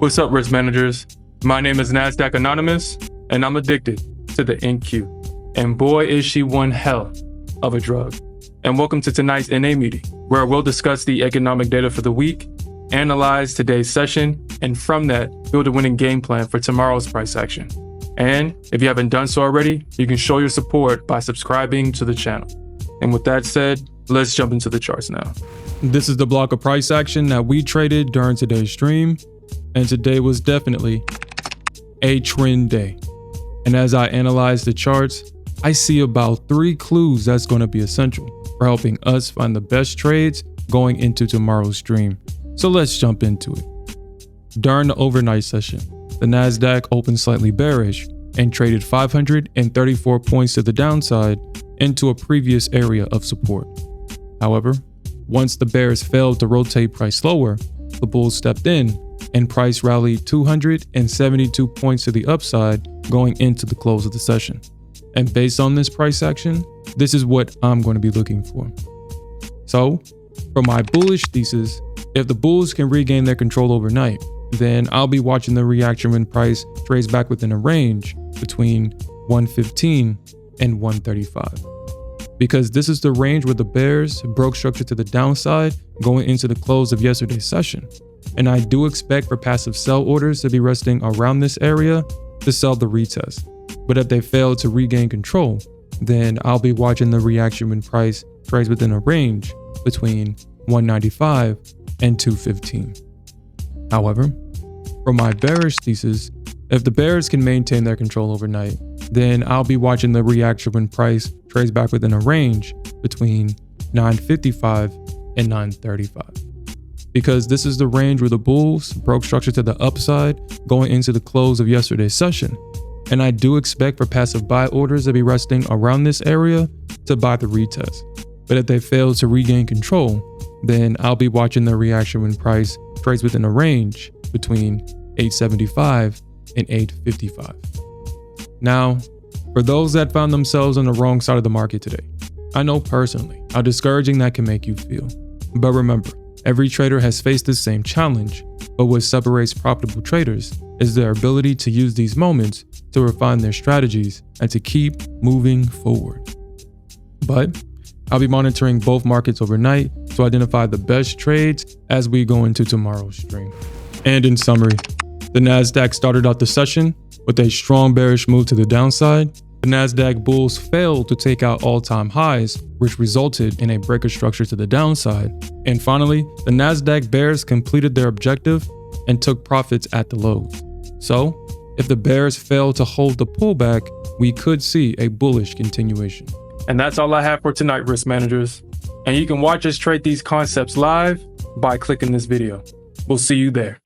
What's up, risk managers? My name is Nasdaq Anonymous, and I'm addicted to the NQ. And boy, is she one hell of a drug. And welcome to tonight's NA meeting, where we'll discuss the economic data for the week, analyze today's session, and from that, build a winning game plan for tomorrow's price action. And if you haven't done so already, you can show your support by subscribing to the channel. And with that said, let's jump into the charts now. This is the block of price action that we traded during today's stream. And today was definitely a trend day. And as I analyze the charts, I see about 3 clues that's going to be essential for helping us find the best trades going into tomorrow's stream. So let's jump into it. During the overnight session, the Nasdaq opened slightly bearish and traded 534 points to the downside into a previous area of support. However, once the bears failed to rotate price lower, the bulls stepped in and price rallied 272 points to the upside going into the close of the session. And based on this price action, this is what I'm going to be looking for. So, for my bullish thesis, if the bulls can regain their control overnight, then I'll be watching the reaction when price trades back within a range between 115 and 135. Because this is the range where the bears broke structure to the downside going into the close of yesterday's session. And I do expect for passive sell orders to be resting around this area to sell the retest. But if they fail to regain control, then I'll be watching the reaction when price trades within a range between 195 and 215. However, for my bearish thesis, if the bears can maintain their control overnight, then I'll be watching the reaction when price trades back within a range between 955 and 935. Because this is the range where the bulls broke structure to the upside going into the close of yesterday's session. And I do expect for passive buy orders to be resting around this area to buy the retest. But if they fail to regain control, then I'll be watching the reaction when price trades within a range between 875 and 855. Now, for those that found themselves on the wrong side of the market today, I know personally how discouraging that can make you feel. But remember, every trader has faced the same challenge, but what separates profitable traders is their ability to use these moments to refine their strategies and to keep moving forward. But I'll be monitoring both markets overnight to identify the best trades as we go into tomorrow's stream. And in summary, the Nasdaq started out the session with a strong bearish move to the downside. The Nasdaq bulls failed to take out all-time highs, which resulted in a breaker structure to the downside. And finally, the Nasdaq bears completed their objective and took profits at the lows. So, if the bears fail to hold the pullback, we could see a bullish continuation. And that's all I have for tonight, risk managers. And you can watch us trade these concepts live by clicking this video. We'll see you there.